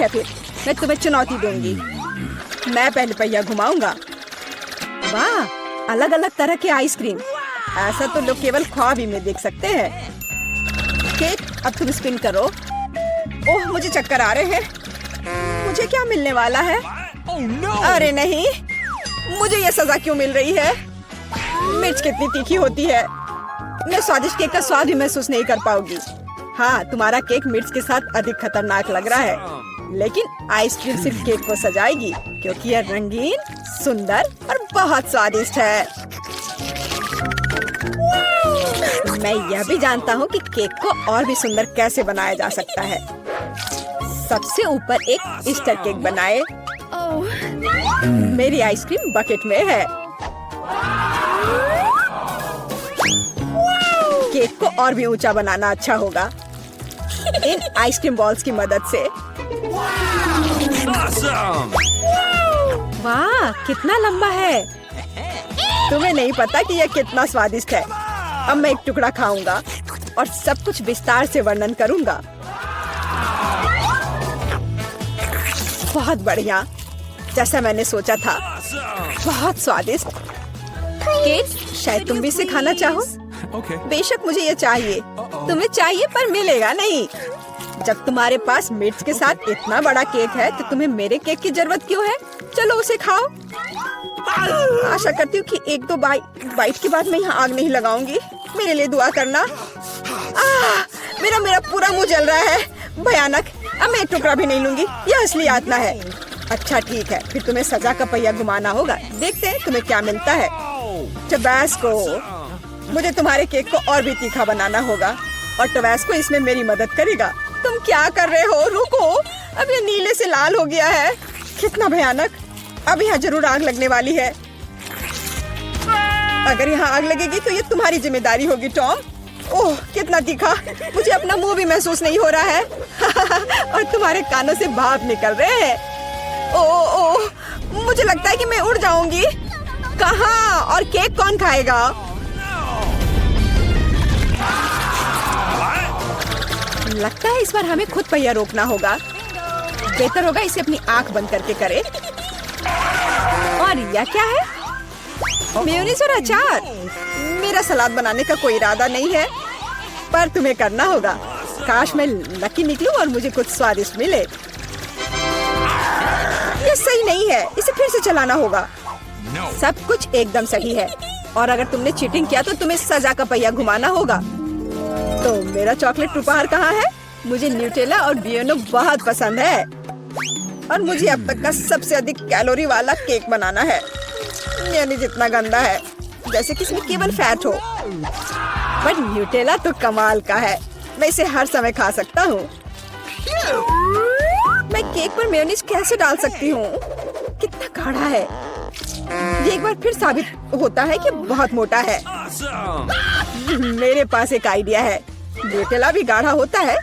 है फिर मैं तुम्हें चुनौती दूंगी। मैं पहले पहिया घुमाऊंगा। वाह, अलग अलग तरह के आइसक्रीम। ऐसा तो लोग केवल ख्वाब ही में देख सकते हैं। केक, अब तुम स्पिन करो। ओह, मुझे चक्कर आ रहे हैं। मुझे क्या मिलने वाला है? अरे नहीं, मुझे ये सजा क्यों मिल रही है? मिर्च कितनी तीखी होती है। मैं स्वादिष्ट केक का स्वाद भी महसूस नहीं कर पाऊंगी। हाँ, तुम्हारा केक मिर्च के साथ अधिक खतरनाक लग रहा है, लेकिन आइसक्रीम सिर्फ केक को सजाएगी क्योंकि यह रंगीन, सुंदर और बहुत स्वादिष्ट है। मैं यह भी जानता हूँ कि केक को और भी सुंदर कैसे बनाया जा सकता है। सबसे ऊपर एक ईस्टर केक बनाए। मेरी आइसक्रीम बकेट में है। केक को और भी ऊंचा बनाना अच्छा होगा इन आइसक्रीम बॉल्स की मदद से। वाह, कितना लंबा है। तुम्हें नहीं पता कि यह कितना स्वादिष्ट है। अब मैं एक टुकड़ा खाऊंगा और सब कुछ विस्तार से वर्णन करूंगा। बहुत बढ़िया, जैसा मैंने सोचा था। बहुत स्वादिष्ट केक। शायद तुम भी इसे खाना चाहो। बेशक मुझे ये चाहिए। तुम्हें चाहिए पर मिलेगा नहीं। जब तुम्हारे पास मिर्च के साथ इतना बड़ा केक है तो तुम्हें मेरे केक की जरूरत क्यों है? चलो उसे खाओ। आशा करती हूँ कि एक दो बाइट के बाद मैं यहाँ आग नहीं लगाऊंगी। मेरे लिए दुआ करना। मेरा पूरा मुंह जल रहा है। भयानक। अब मैं एक टुकड़ा भी नहीं लूंगी। यह असली यातना है। अच्छा ठीक है, फिर तुम्हें सजा का पहिया घुमाना होगा। देखते हैं तुम्हें क्या मिलता है। टबैस्को। मुझे तुम्हारे केक को और भी तीखा बनाना होगा और टबैस्को इसमें मेरी मदद करेगा। तुम क्या कर रहे हो? रुको, अब ये नीले से लाल हो गया है। कितना भयानक। अब यहाँ जरूर आग लगने वाली है। अगर यहाँ आग लगेगी तो ये तुम्हारी जिम्मेदारी होगी टॉम। ओह, कितना तीखा। मुझे अपना मुंह भी महसूस नहीं हो रहा है और तुम्हारे कानों से भाप निकल रहे हैं। ओह, मुझे लगता है कि मैं उड़ जाऊंगी। कहाँ? और केक कौन खाएगा? लगता है इस बार हमें खुद पहिया रोकना होगा। बेहतर होगा इसे अपनी आंख बंद करके करे। और यह क्या है? मेयोनीज और अचार। मेरा सलाद बनाने का कोई इरादा नहीं है, पर तुम्हें करना होगा। काश मैं लकी निकलूं और मुझे कुछ स्वादिष्ट मिले। ये सही नहीं है, इसे फिर से चलाना होगा। सब कुछ एकदम सही है और अगर तुमने चीटिंग किया तो तुम्हें सजा का पहिया घुमाना होगा। तो मेरा चॉकलेट उपहार कहाँ है? मुझे न्यूटेला और बियोनो बहुत पसंद है और मुझे अब तक का सबसे अधिक कैलोरी वाला केक बनाना है। यानी जितना गंदा है, जैसे कि इसमें केवल फैट हो। पर न्यूटेला तो कमाल का है। मैं इसे हर समय खा सकता हूँ। मैं केक पर मेयोनीज कैसे डाल सकती हूँ? कितना गाढ़ा है। ये एक बार फिर साबित होता है कि बहुत मोटा है। मेरे पास एक आइडिया है। न्यूटेला भी गाढ़ा होता है,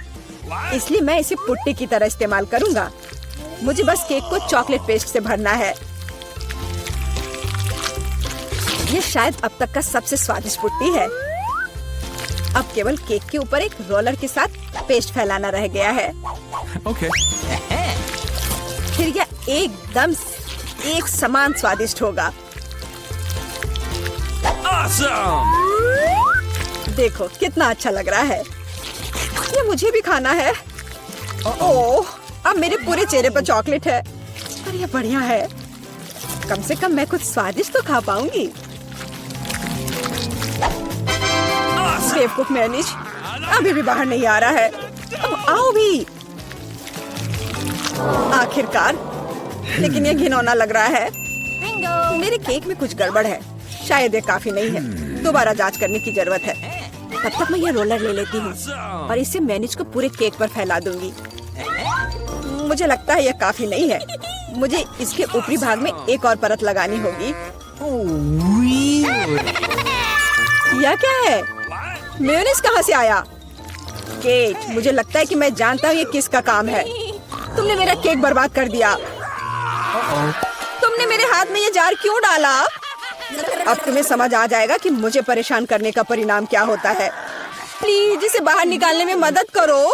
इसलिए मैं इसे पुट्टी की तरह इस्तेमाल करूंगा। मुझे बस केक को चॉकलेट पेस्ट से भरना है। ये शायद अब तक का सबसे स्वादिष्ट पुट्टी है। अब केवल केक के ऊपर एक रोलर के साथ पेस्ट फैलाना रह गया है। फिर यह एकदम एक समान स्वादिष्ट होगा। Awesome! देखो कितना अच्छा लग रहा है। ये मुझे भी खाना है। ओह, अब मेरे पूरे चेहरे पर चॉकलेट है। पर यह बढ़िया है। कम से कम मैं कुछ स्वादिष्ट तो खा पाऊंगी। बेवकूफ मेयोनीज अभी भी बाहर नहीं आ रहा है। अब आओ भी। आखिरकार, लेकिन यह घिनौना लग रहा है। मेरे केक में कुछ गड़बड़ है। शायद ये काफी नहीं है। दोबारा जांच करने की जरूरत है। तब तक मैं यह रोलर ले लेती हूँ और इसे मेयोनीज को पूरे केक पर फैला दूंगी। मुझे लगता है यह काफी नहीं है। मुझे इसके ऊपरी भाग में एक और परत लगानी होगी। यह क्या है? मेयोनीज कहाँ से आया? केक, मुझे लगता है कि मैं जानता हूँ ये किसका काम है। तुमने मेरा केक बर्बाद कर दिया। तुमने मेरे हाथ में ये जार क्यों डाला? अब तुम्हें समझ आ जाएगा कि मुझे परेशान करने का परिणाम क्या होता है। प्लीज इसे बाहर निकालने में मदद करो।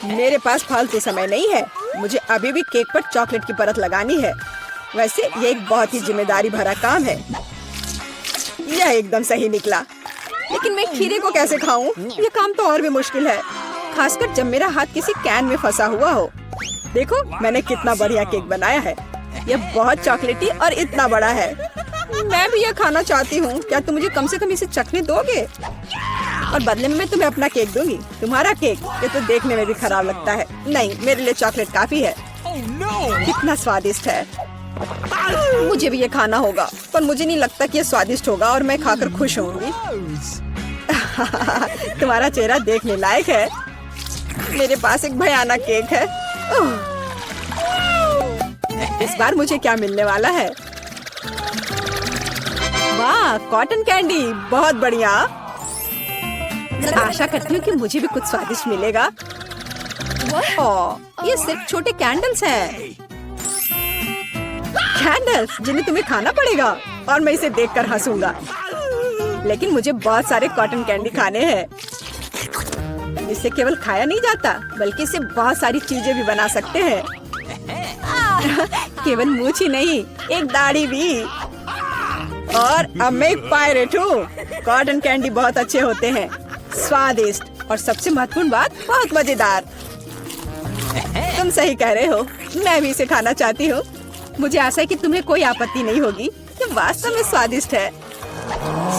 मेरे पास फालतू समय नहीं है। मुझे अभी भी केक पर चॉकलेट की परत लगानी है। वैसे ये एक बहुत ही जिम्मेदारी भरा काम है। यह एकदम सही निकला, लेकिन मैं खीरे को कैसे खाऊं? ये काम तो और भी मुश्किल है, खासकर जब मेरा हाथ किसी कैन में फंसा हुआ हो। देखो मैंने कितना बढ़िया केक बनाया है। यह बहुत चॉकलेटी और इतना बड़ा है। मैं भी यह खाना चाहती हूँ। क्या तुम मुझे कम से कम इसे चखने दोगे? और बदले में मैं तुम्हें अपना केक दूंगी। तुम्हारा केक ये तो देखने में भी खराब लगता है। नहीं, मेरे लिए चॉकलेट काफी है। कितना स्वादिष्ट है। मुझे भी ये खाना होगा, पर मुझे नहीं लगता कि ये स्वादिष्ट होगा और मैं खाकर खुश होंगी। तुम्हारा चेहरा देखने लायक है। मेरे पास एक भयानक केक है। इस बार मुझे क्या मिलने वाला है? वाह, कॉटन कैंडी, बहुत बढ़िया। आशा करती हूँ कि मुझे भी कुछ स्वादिष्ट मिलेगा। ओह, ये सिर्फ छोटे कैंडल्स हैं। कैंडल्स जिन्हें तुम्हें खाना पड़ेगा और मैं इसे देखकर हंसूंगा। लेकिन मुझे बहुत सारे कॉटन कैंडी खाने हैं। इससे केवल खाया नहीं जाता, बल्कि इससे बहुत सारी चीजें भी बना सकते हैं। केवल मूंछ ही नहीं, एक दाढ़ी भी। और अब मैं एक पायरेट हूँ। कॉटन कैंडी बहुत अच्छे होते हैं, स्वादिष्ट और सबसे महत्वपूर्ण बात, बहुत मजेदार। तुम सही कह रहे हो, मैं भी इसे खाना चाहती हूँ। मुझे आशा है कि तुम्हें कोई आपत्ति नहीं होगी। ये वास्तव में स्वादिष्ट है।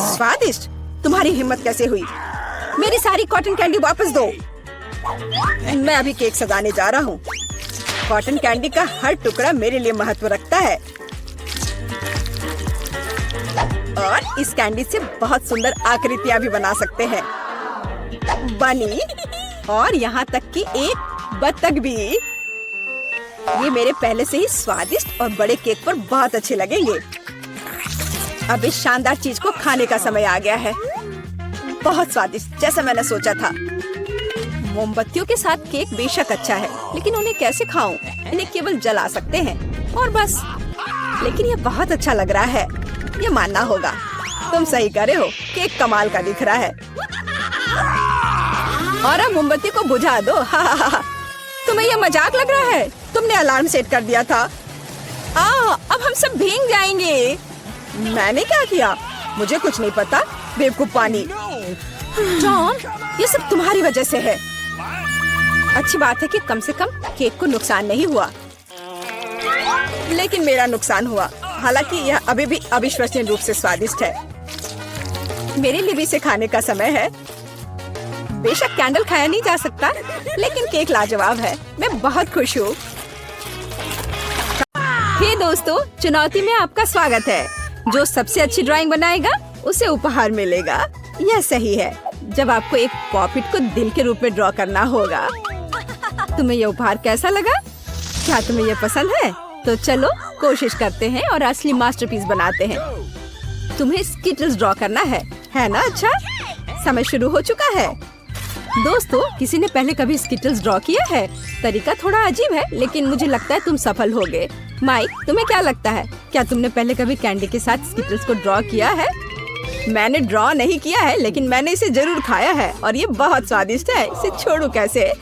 स्वादिष्ट? तुम्हारी हिम्मत कैसे हुई? मेरी सारी कॉटन कैंडी वापस दो। मैं अभी केक सजाने जा रहा हूँ। कॉटन कैंडी का हर टुकड़ा मेरे लिए महत्व रखता है। और इस कैंडी से बहुत सुंदर आकृतियाँ भी बना सकते हैं। बनी, और यहाँ तक कि एक बत्तख भी। ये मेरे पहले से ही स्वादिष्ट और बड़े केक पर बहुत अच्छे लगेंगे। अब इस शानदार चीज को खाने का समय आ गया है। बहुत स्वादिष्ट, जैसा मैंने सोचा था। मोमबत्तियों के साथ केक बेशक अच्छा है, लेकिन उन्हें कैसे खाऊं? इन्हें केवल जला सकते हैं और बस। लेकिन ये बहुत अच्छा लग रहा है, ये मानना होगा। तुम सही कह रहे हो, केक कमाल का दिख रहा है। और अब मोमबत्ती को बुझा दो। तुम्हें यह मजाक लग रहा है? तुमने अलार्म सेट कर दिया था। अब हम सब भीग जाएंगे। मैंने क्या किया? मुझे कुछ नहीं पता, बेवकूफ पानी। जॉन, ये सब तुम्हारी वजह से है। अच्छी बात है कि कम से कम केक को नुकसान नहीं हुआ, लेकिन मेरा नुकसान हुआ। हालांकि यह अभी भी अविश्वसनीय रूप से स्वादिष्ट है। मेरे लिए भी इसे खाने का समय है। बेशक कैंडल खाया नहीं जा सकता, लेकिन केक लाजवाब है। मैं बहुत खुश हूँ। हे दोस्तों, चुनौती में आपका स्वागत है। जो सबसे अच्छी ड्राइंग बनाएगा उसे उपहार मिलेगा। यह सही है, जब आपको एक पॉपिट को दिल के रूप में ड्रॉ करना होगा। तुम्हें यह उपहार कैसा लगा? क्या तुम्हें यह पसंद है? तो चलो कोशिश करते हैं और असली मास्टरपीस बनाते हैं। तुम्हें स्किटल्स ड्रॉ करना है ना? अच्छा, समय शुरू हो चुका है। दोस्तों, किसी ने पहले कभी स्किटल्स ड्रॉ किया है? तरीका थोड़ा अजीब है, लेकिन मुझे लगता है तुम सफल होगे। माइक, तुम्हें क्या लगता है? क्या तुमने पहले कभी कैंडी के साथ स्किटल्स को ड्रॉ किया है? मैंने ड्रॉ नहीं किया है, लेकिन मैंने इसे जरूर खाया है और ये बहुत स्वादिष्ट है। इसे छोड़ू कैसे?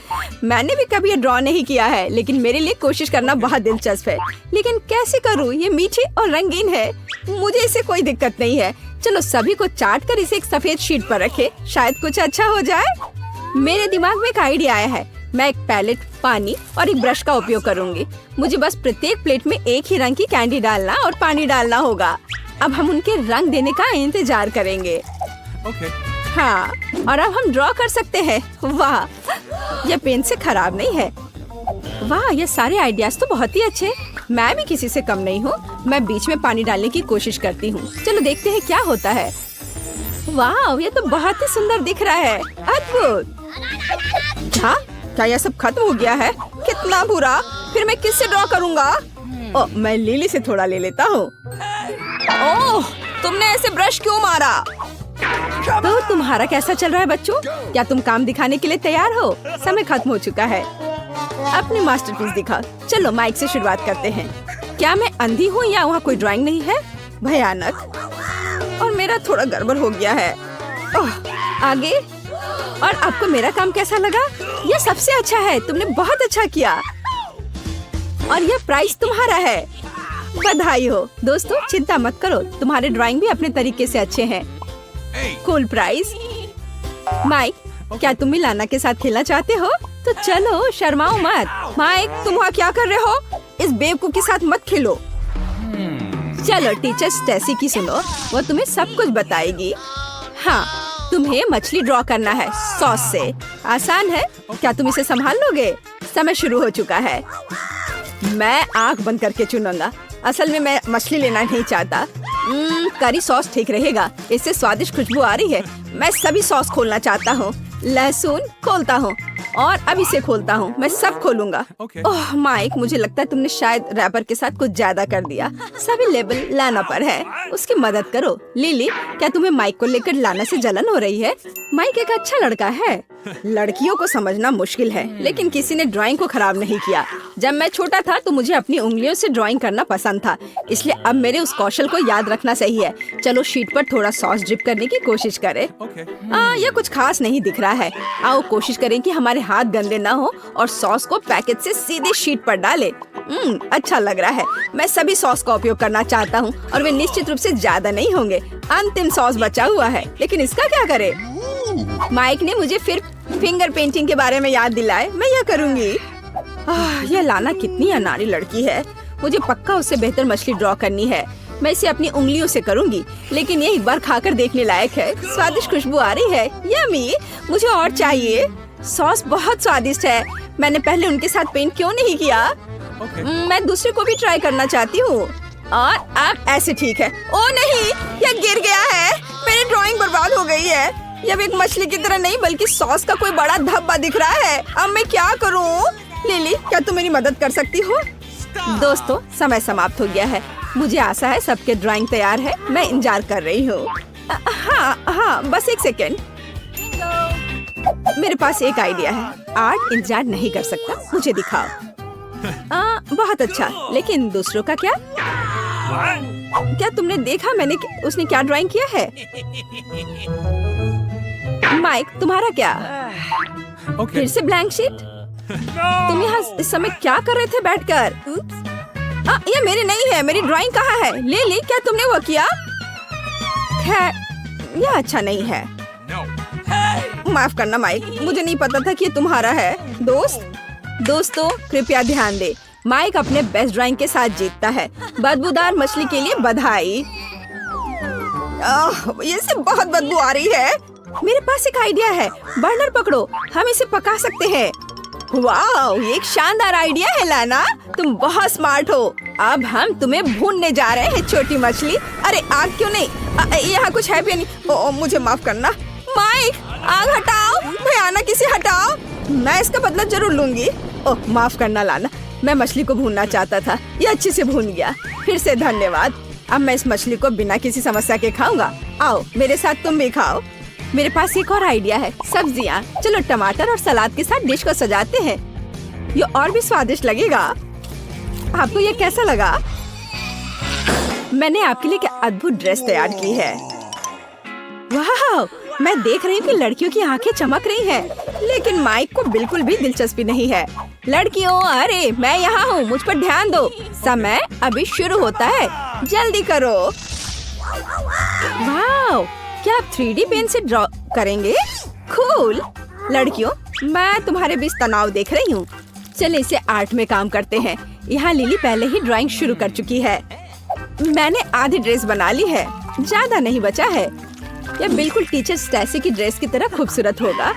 मैंने भी कभी ये ड्रॉ नहीं किया है, लेकिन मेरे लिए कोशिश करना बहुत दिलचस्प है। लेकिन कैसे करूँ? ये मीठी और रंगीन है। मुझे इसे कोई दिक्कत नहीं है। चलो सभी को चाट कर इसे एक सफेद शीट पर रखे, शायद कुछ अच्छा हो जाए। मेरे दिमाग में एक आइडिया आया है। मैं एक पैलेट, पानी और एक ब्रश का उपयोग करूंगी। मुझे बस प्रत्येक प्लेट में एक ही रंग की कैंडी डालना और पानी डालना होगा। अब हम उनके रंग देने का इंतजार करेंगे। हाँ, और अब हम ड्रॉ कर सकते हैं। वाह, यह पेन से खराब नहीं है। वाह, ये सारे आइडियाज तो बहुत ही अच्छे। मैं भी किसी से कम नहीं हूँ। मैं बीच में पानी डालने की कोशिश करती हूँ। चलो देखते हैं क्या होता है। वाह, ये तो बहुत ही सुंदर दिख रहा है। अद्भुत। हाँ, क्या यह सब खत्म हो गया है? कितना बुरा। फिर मैं किससे ड्रॉ करूँगा? ओह, मैं लिली से थोड़ा ले लेता हूँ। ओह, तुमने ऐसे ब्रश क्यों मारा? तो तुम्हारा कैसा चल रहा है बच्चों? क्या तुम काम दिखाने के लिए तैयार हो? समय खत्म हो चुका है। अपनी मास्टरपीस दिखा। चलो माइक से शुरुआत करते हैं। क्या मैं अंधी हूँ या वहाँ कोई ड्राइंग नहीं है? भयानक। और मेरा थोड़ा गड़बड़ हो गया है। ओह, आगे। और आपको मेरा काम कैसा लगा? यह सबसे अच्छा है। तुमने बहुत अच्छा किया। और यह प्राइस तुम्हारा है। बधाई हो दोस्तों, चिंता मत करो, तुम्हारे ड्राइंग भी अपने तरीके से अच्छे हैं। Cool price. माइक, क्या तुम भी लाना के साथ खेलना चाहते हो? तो चलो, शर्माओ मत। माइक, तुम वहाँ क्या कर रहे हो? इस बेवकूफ के साथ मत खेलो। चलो टीचर स्टेसी की सुनो, वो तुम्हें सब कुछ बताएगी। हाँ, तुम्हें मछली ड्रॉ करना है सॉस से। आसान है, क्या तुम इसे संभाल लोगे? समय शुरू हो चुका है। मैं आंख बंद करके चुनूंगा। असल में मैं मछली लेना नहीं चाहता। करी सॉस ठीक रहेगा, इससे स्वादिष्ट खुशबू आ रही है। मैं सभी सॉस खोलना चाहता हूँ। लहसुन खोलता हूँ और अब इसे खोलता हूँ। मैं सब खोलूंगा। ओह माइक, मुझे लगता है तुमने शायद रैपर के साथ कुछ ज्यादा कर दिया। सभी लेबल लाना पर है, उसकी मदद करो। लिली, क्या तुम्हें माइक को लेकर लाना से जलन हो रही है? माइक एक अच्छा लड़का है। लड़कियों को समझना मुश्किल है, लेकिन किसी ने ड्राइंग को खराब नहीं किया। जब मैं छोटा था तो मुझे अपनी उंगलियों से ड्राइंग करना पसंद था, इसलिए अब मेरे उस कौशल को याद रखना सही है। चलो शीट पर थोड़ा सॉस ड्रिप करने की कोशिश करें। यह कुछ खास नहीं दिख रहा है। आओ कोशिश करें कि हमारे हाथ गंदे ना हो और सॉस को पैकेट से सीधे शीट पर डालें। अच्छा लग रहा है। मैं सभी सॉस का उपयोग करना चाहता हूँ और वे निश्चित रूप से ज्यादा नहीं होंगे। अंतिम सॉस बचा हुआ है, लेकिन इसका क्या करें? माइक ने मुझे फिर फिंगर पेंटिंग के बारे में याद दिलाए। मैं यह करूँगी। यह लाना कितनी अनाड़ी लड़की है। मुझे पक्का उससे बेहतर मछली ड्रॉ करनी है। मैं इसे अपनी उंगलियों से करूंगी, लेकिन ये एक बार खाकर देखने लायक है। स्वादिष्ट खुशबू आ रही है। यम्मी, मुझे और चाहिए। सॉस बहुत स्वादिष्ट है। मैंने पहले उनके साथ पेंट क्यों नहीं किया? मैं दूसरे को भी ट्राई करना चाहती हूँ। और अब ऐसे ठीक है। ओ नहीं, यह गिर गया है। मेरी ड्राइंग बर्बाद हो गई है। यह एक मछली की तरह नहीं बल्कि सॉस का कोई बड़ा धब्बा दिख रहा है। अब मैं क्या करूँ? लिली, क्या तुम मेरी मदद कर सकती हो? दोस्तों, समय समाप्त हो गया है। मुझे आशा है सबके ड्राइंग तैयार है। मैं इंतजार कर रही हूँ। हाँ, बस एक सेकेंड। मेरे पास एक आइडिया है। आर्ट इंतजार नहीं कर सकता, मुझे दिखाओ। बहुत अच्छा, लेकिन दूसरों का क्या? क्या तुमने देखा उसने क्या ड्राइंग किया है? माइक, तुम्हारा क्या? फिर से ब्लैंक शीट? तुम यहाँ इस समय क्या कर रहे थे बैठकर? ये मेरी नहीं है। मेरी ड्राइंग कहाँ है? लिली, क्या तुमने वो किया? खैर, यह अच्छा नहीं है। माफ करना माइक, मुझे नहीं पता था कि ये तुम्हारा है। दोस्तों कृपया ध्यान दे। माइक अपने बेस्ट ड्राइंग के साथ जीतता है। बदबूदार मछली के लिए बधाई। ये से बहुत बदबू आ रही है। मेरे पास एक आइडिया है। बर्नर पकड़ो, हम इसे पका सकते हैं। वाह, ये एक शानदार आइडिया है लाना। तुम बहुत स्मार्ट हो। अब हम तुम्हें भूनने जा रहे हैं छोटी मछली। अरे आग क्यों नहीं? यहाँ कुछ है भी नहीं। मुझे माफ करना। माइक, आग हटाओ, भयानक इसे हटाओ। मैं इसका बदला जरूर लूंगी। ओह माफ करना लाना, मैं मछली को भूनना चाहता था। ये अच्छे से भून गया। फिर से धन्यवाद। अब मैं इस मछली को बिना किसी समस्या के खाऊंगा। आओ मेरे साथ तुम भी खाओ। मेरे पास एक और आइडिया है। सब्जियाँ। चलो टमाटर और सलाद के साथ डिश को सजाते हैं। ये और भी स्वादिष्ट लगेगा। आपको ये कैसा लगा? मैंने आपके लिए क्या अद्भुत ड्रेस तैयार की है। वाह, मैं देख रही हूँ कि लड़कियों की आंखें चमक रही हैं, लेकिन माइक को बिल्कुल भी दिलचस्पी नहीं है। लड़कियों, अरे मैं यहाँ हूँ, मुझ पर ध्यान दो। समय अभी शुरू होता है, जल्दी करो। वाह, क्या आप 3D पेन से ड्रॉ करेंगे? कूल। लड़कियों, मैं तुम्हारे बीच तनाव देख रही हूँ। चले इसे आर्ट में काम करते हैं। यहाँ लिली पहले ही ड्राइंग शुरू कर चुकी है। मैंने आधी ड्रेस बना ली है, ज्यादा नहीं बचा है। यह बिल्कुल टीचर स्टेसी की ड्रेस की तरह खूबसूरत होगा।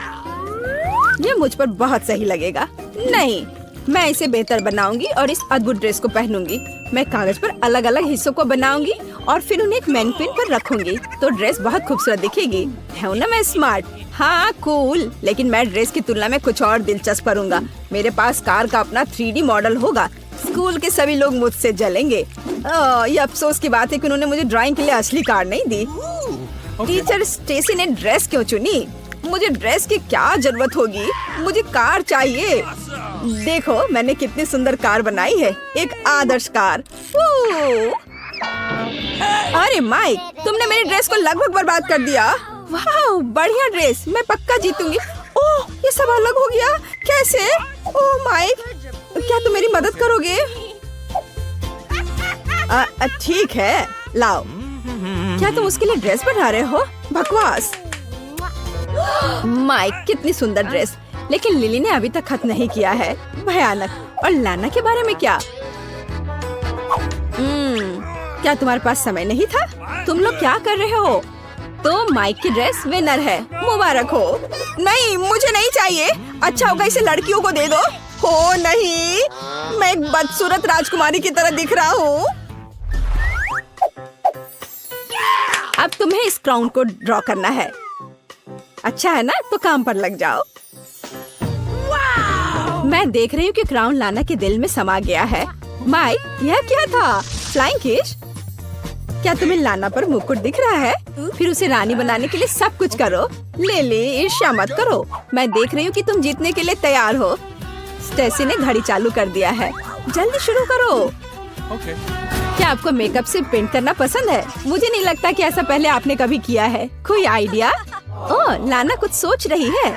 यह मुझ पर बहुत सही लगेगा। नहीं, मैं इसे बेहतर बनाऊंगी और इस अद्भुत ड्रेस को पहनूंगी। मैं कागज पर अलग अलग हिस्सों को बनाऊंगी और फिर उन्हें एक मैनीक्विन पर रखूंगी, तो ड्रेस बहुत खूबसूरत दिखेगी। है ना मैं स्मार्ट? हाँ कूल। लेकिन मैं ड्रेस की तुलना में कुछ और दिलचस्प करूंगा। मेरे पास कार का अपना 3D मॉडल होगा। स्कूल के सभी लोग मुझसे जलेंगे। ये अफसोस की बात है कि उन्होंने मुझे ड्राइंग के लिए असली कार नहीं दी। टीचर स्टेसी ने ड्रेस क्यों चुनी? मुझे ड्रेस की क्या जरूरत होगी? मुझे कार चाहिए। देखो मैंने कितनी सुंदर कार बनाई है, एक आदर्श कार। अरे माइक, तुमने मेरी ड्रेस को लगभग बर्बाद कर दिया। वाह, बढ़िया ड्रेस, मैं पक्का जीतूंगी। ओह, ये सब अलग हो गया। कैसे? ओह माइक, क्या तुम मेरी मदद करोगे? ठीक है, लाओ। क्या तुम उसके लिए ड्रेस बना रहे हो? बकवास। माइक, कितनी सुंदर ड्रेस, लेकिन लिली ने अभी तक खत्म नहीं किया है। भयानक। और लाना के बारे में क्या? क्या तुम्हारे पास समय नहीं था? तुम लोग क्या कर रहे हो? तो माइक की ड्रेस विनर है, मुबारक हो। नहीं, मुझे नहीं चाहिए। अच्छा होगा इसे लड़कियों को दे दो। हो नहीं, मैं एक बदसूरत राजकुमारी की तरह दिख रहा हूँ। अब तुम्हें इस क्राउन को ड्रॉ करना है। अच्छा है ना, तो काम पर लग जाओ। मैं देख रही हूँ कि क्राउन लाना के दिल में समा गया है। माइक, यह क्या था? फ्लाइंग किश? क्या तुम्हें लाना पर मुकुट दिख रहा है? फिर उसे रानी बनाने के लिए सब कुछ करो। लिली, ईर्ष्या मत करो। मैं देख रही हूँ कि तुम जीतने के लिए तैयार हो। स्टेसी ने घड़ी चालू कर दिया है। जल्दी शुरू करो। क्या आपको मेकअप से पेंट करना पसंद है? मुझे नहीं लगता कि ऐसा पहले आपने कभी किया है। कोई आइडिया? ओह, लाना कुछ सोच रही है।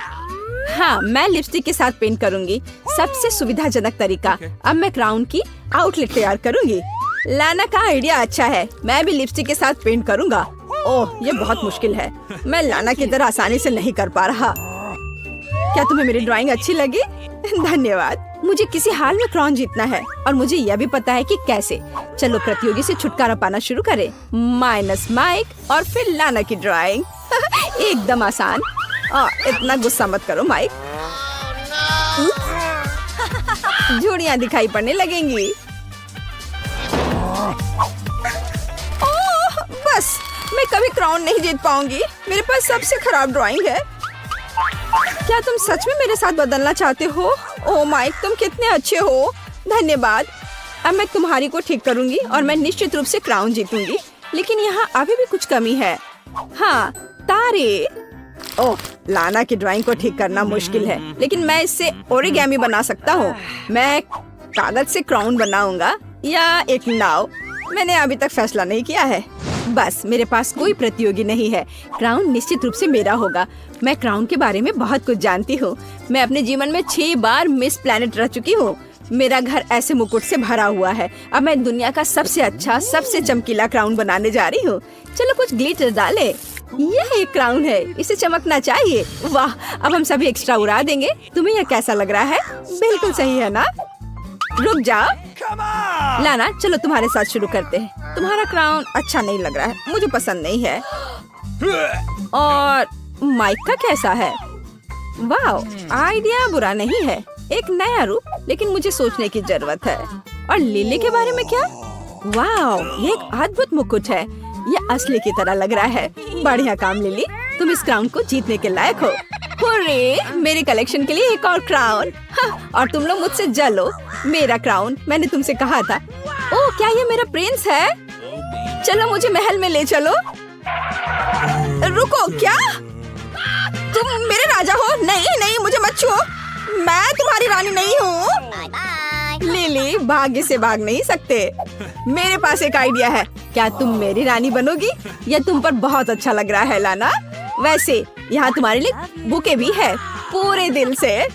हाँ, मैं लिपस्टिक के साथ पेंट करूंगी। सबसे सुविधाजनक तरीका। अब मैं क्राउन की आउटलेट तैयार करूंगी। लाना का आइडिया अच्छा है। मैं भी लिपस्टिक के साथ पेंट करूंगा। ओह, ये बहुत मुश्किल है। मैं लाना की तरह आसानी से नहीं कर पा रहा। क्या तुम्हें मेरी ड्राइंग अच्छी लगी? धन्यवाद। मुझे किसी हाल में क्राउन जीतना है और मुझे यह भी पता है कि कैसे। चलो प्रतियोगी से छुटकारा पाना शुरू करें। माइनस माइक और फिर लाना की ड्राइंग। एकदम आसान। इतना गुस्सा मत करो माइक। झुर्रियाँ दिखाई पड़ने लगेंगी। ओह, बस मैं कभी क्राउन नहीं जीत पाऊंगी। मेरे पास सबसे खराब ड्राइंग है। क्या तुम सच में मेरे साथ बदलना चाहते हो? ओह माइक, तुम कितने अच्छे हो। धन्यवाद। अब मैं तुम्हारी को ठीक करूंगी और मैं निश्चित रूप से क्राउन जीतूंगी। लेकिन यहाँ अभी भी कुछ कमी है। हाँ, तारे। ओह, लाना की ड्राइंग को ठीक करना मुश्किल है, लेकिन मैं इससे ओरिगेमी बना सकता हूँ। मैं कागज से क्राउन बनाऊंगा या एक नाव। मैंने अभी तक फैसला नहीं किया है। बस, मेरे पास कोई प्रतियोगी नहीं है। क्राउन निश्चित रूप से मेरा होगा। मैं क्राउन के बारे में बहुत कुछ जानती हूँ। मैं अपने जीवन में 6 बार मिस प्लेनेट रह चुकी हूँ। मेरा घर ऐसे मुकुट से भरा हुआ है। अब मैं दुनिया का सबसे अच्छा, सबसे चमकीला क्राउन बनाने जा रही हूँ। चलो कुछ ग्लिटर डाले। यह एक क्राउन है, इसे चमकना चाहिए। वाह, अब हम सभी एक्स्ट्रा उड़ा देंगे। तुम्हें यह कैसा लग रहा है? बिल्कुल सही है ना? रुक जाओ। लाना, चलो तुम्हारे साथ शुरू करते हैं। तुम्हारा क्राउन अच्छा नहीं लग रहा है, मुझे पसंद नहीं है। और माइक का कैसा है? वाह, आइडिया बुरा नहीं है। एक नया रूप, लेकिन मुझे सोचने की जरूरत है। और लिली के बारे में क्या? वाह, ये एक अद्भुत मुकुट है। ये असली की तरह लग रहा है। बढ़िया काम लिली, तुम इस क्राउन को जीतने के लायक हो। हुर्रे, मेरे कलेक्शन के लिए एक और क्राउन। और तुम लोग मुझसे जलो। मेरा क्राउन, मैंने तुमसे कहा था। ओह, क्या ये मेरा प्रिंस है? चलो मुझे महल में ले चलो। रुको, क्या तुम मेरे राजा हो? नहीं नहीं, मुझे मत छुओ। मैं तुम्हारी रानी नहीं हूँ। लिली, भाग्य से भाग नहीं सकते। मेरे पास एक आइडिया है। क्या तुम मेरी रानी बनोगी? यह तुम पर बहुत अच्छा लग रहा है लाना। वैसे यहाँ तुम्हारे लिए बुके भी है, पूरे दिल से।